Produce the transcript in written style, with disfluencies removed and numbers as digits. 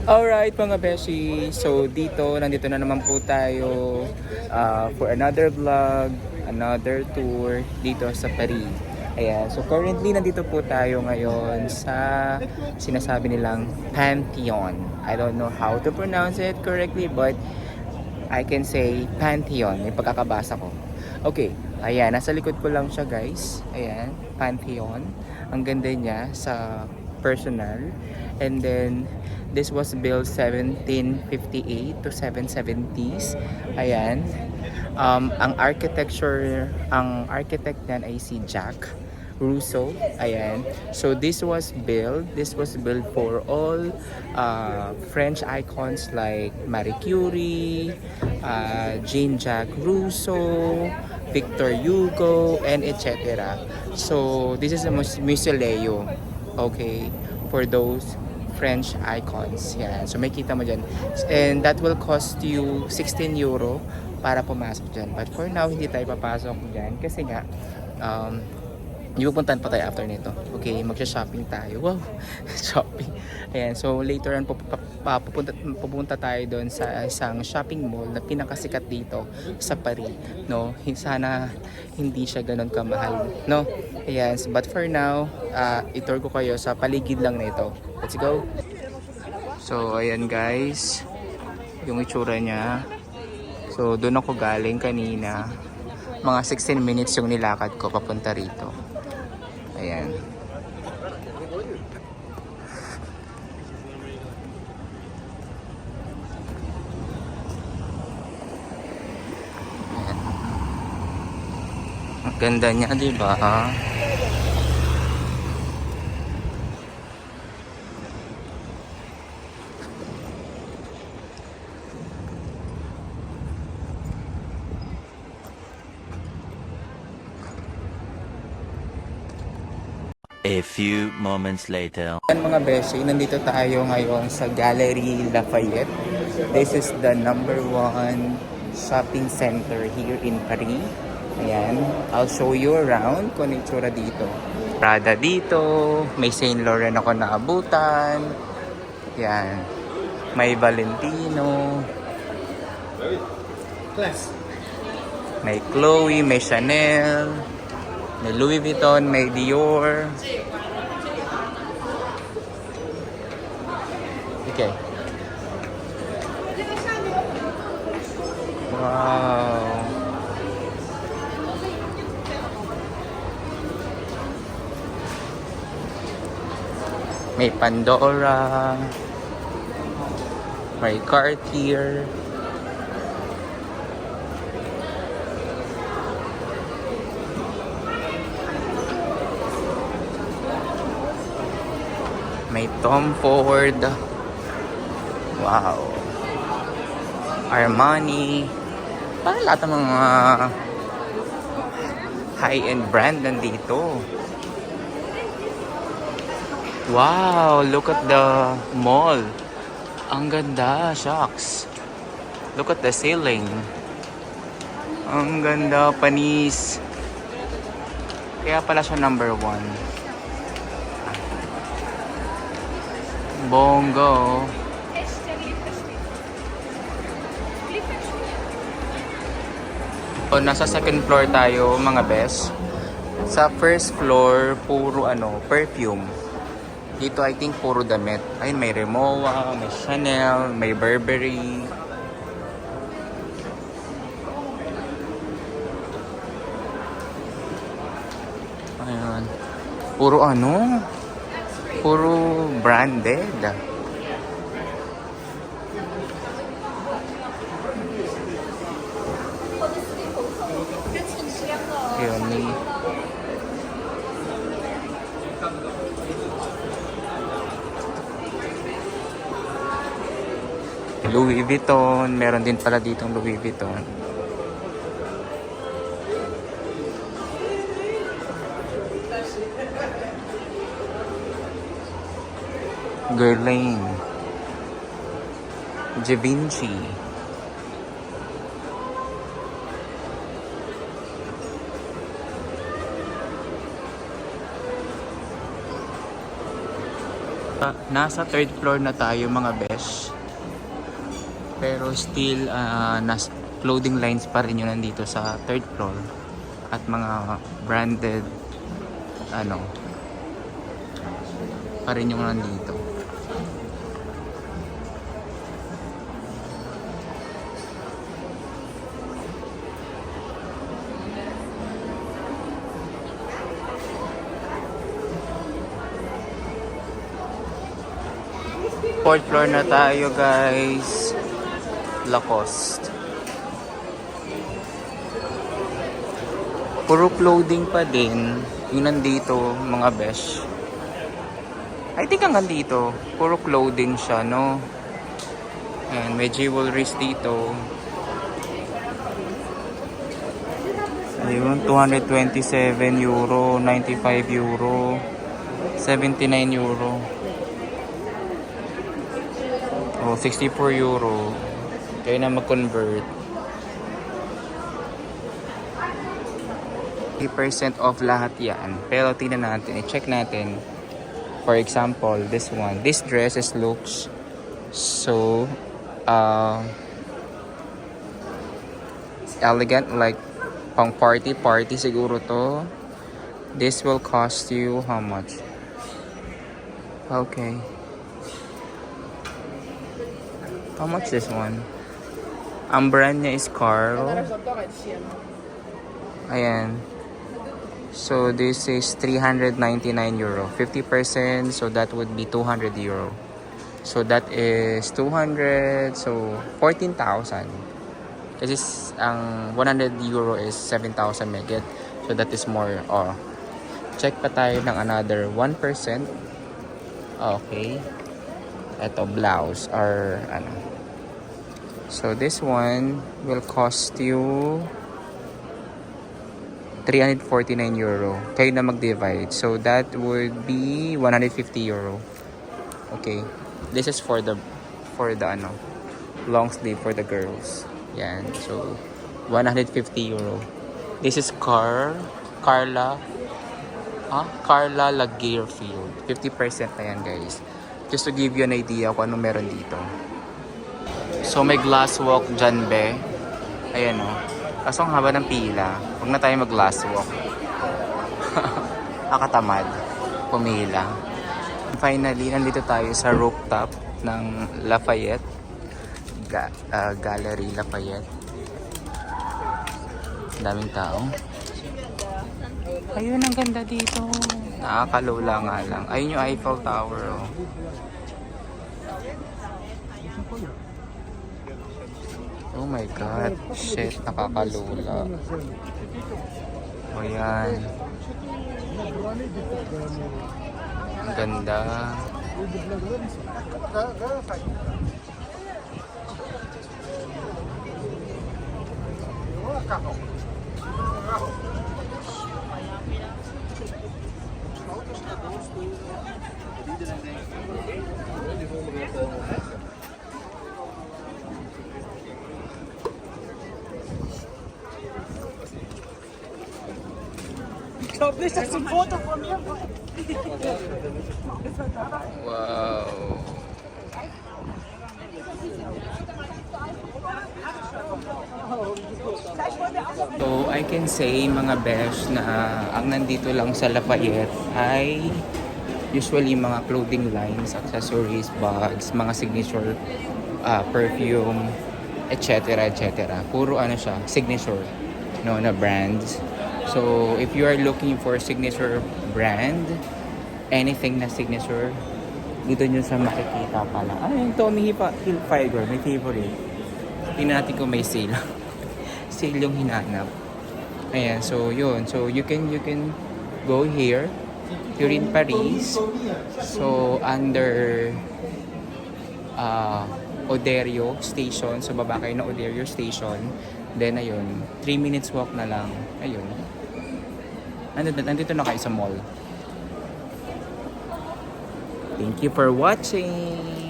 Alright mga beshi, so nandito na naman po tayo for another vlog, another tour dito sa Paris. Ayan, so currently nandito po tayo ngayon sa sinasabi nilang Pantheon. I don't know how to pronounce it correctly but I can say Pantheon, may pagkakabasa ko. Okay, ayan, nasa likod ko lang siya guys. Ayan, Pantheon. Ang ganda niya sa personal. And then, this was built 1758 to 770s. Ayan. Ang architect niyan ay si Jacques Rousseau. Ayan. So this was built for all French icons like Marie Curie, Jean-Jacques Rousseau, Victor Hugo, and etc. So this is a mausoleum, okay, for those French icons. Yan. So may kita mo dyan. And that will cost you 16 euro para pumasok dyan. But for now, hindi tayo papasok dyan kasi nga pupuntahan pa tayo after nito. Okay, magsha-shopping tayo. Wow, shopping. Ayan, so later on pupunta tayo doon sa isang shopping mall na pinakasikat dito sa Paris, no? Sana hindi siya ganoon kamahal, no? Ayan, but for now, i-tour ko kayo sa paligid lang nito. Let's go. So, ayan guys, yung itsura niya. So, doon ako galing kanina. Mga 16 minutes yung nilakad ko papunta rito. Ayan. Ayan. Ang ganda niya, di ba? A few moments later. Mga beshi, nandito tayo ngayon sa Galerie Lafayette. This is the number 1 shopping center here in Paris. Ayan, I'll show you around kung ano yung tsura dito. Prada dito, may Saint Laurent ako naabutan. Ayan, may Valentino. May Chloe, may Chanel. May Louis Vuitton, may Dior. Okay. Wow. May Pandora. May Cartier. May Tom Ford. Wow. Armani. Parang lahat ng mga high-end brand nandito. Wow, look at the mall. Ang ganda, shucks. Look at the ceiling. Ang ganda, panis. Kaya pala siya number 1. Bongo. O, nasa second floor tayo mga best. Sa first floor, puro perfume. Dito I think puro damit. Ayun, may Rimowa, may Chanel, may Burberry. Ayun. Puro puro branded. Yun. Louis Vuitton. Meron din pala ditong Louis Vuitton. Guerlain, Givenchy, Nasa third floor na tayo mga besh. Pero still, clothing lines pa rin yun nandito sa third floor. At mga branded, pa rin yung nandito. Fourth floor na tayo guys. Lacoste. Puro clothing pa din yung nandito mga besh. I think hanggang dito puro clothing siya, no? And may jewelries dito. Ayun, 227 euro, 95 euro, 79 euro. Oh, 64 euro. Kaya na mag-convert. 50% off lahat yan. Pero tingnan natin, i-check natin. For example, this one. This dresses looks so elegant, like pang party siguro to. This will cost you how much? Okay. How much this one? Ang brand niya is Carl. Ayan. So this is 399 euro. 50%, so that would be 200 euro. So that is 200, so 14,000. Kasi ang 100 euro is 7,000 megit. So that is more. Oh. Check pa tayo ng another 1%. Okay. Ito, blouse or ano. So this one will cost you 349 euro. Kayo na mag-divide. So that would be 150 euro. Okay. This is for the long sleeve for the girls. Yan. So 150 euro. This is Carla Lagerfeld. 50% na yan, guys. Just to give you an idea kung anong meron dito. So may glass walk dyan, be. Ayan o. Kaso ang haba ng pila. Huwag na tayo mag glass walk. Nakatamad. Pumila. Finally, nandito tayo sa rooftop ng Lafayette. Gallery Lafayette. Daming tao. Ayun, ang ganda dito. Nakakalula nga lang. Ayun yung Eiffel Tower, oh. Oh my God. Shit, nakakalula. O yan. Ang ganda. So please take some photo from here. Wow. So I can say mga besh na ang nandito lang sa Lafayette ay usually mga clothing lines, accessories, bags, mga signature perfume, etc. Puro ano siya, signature, no, na brands. So if you are looking for signature brand, anything na signature, dito nyo sa makikita pala. Ay, yung Tommy Hilfiger, my favorite. Tingnan natin kung may sale. Sale yung hinanap. Ayan, so yun. So you can go here. You're in Paris. So under Oderio Station. So baba kayo ng Oderio Station. Then ayun, 3 minutes walk na lang. Ayun. Nandito na kayo sa mall. Thank you for watching.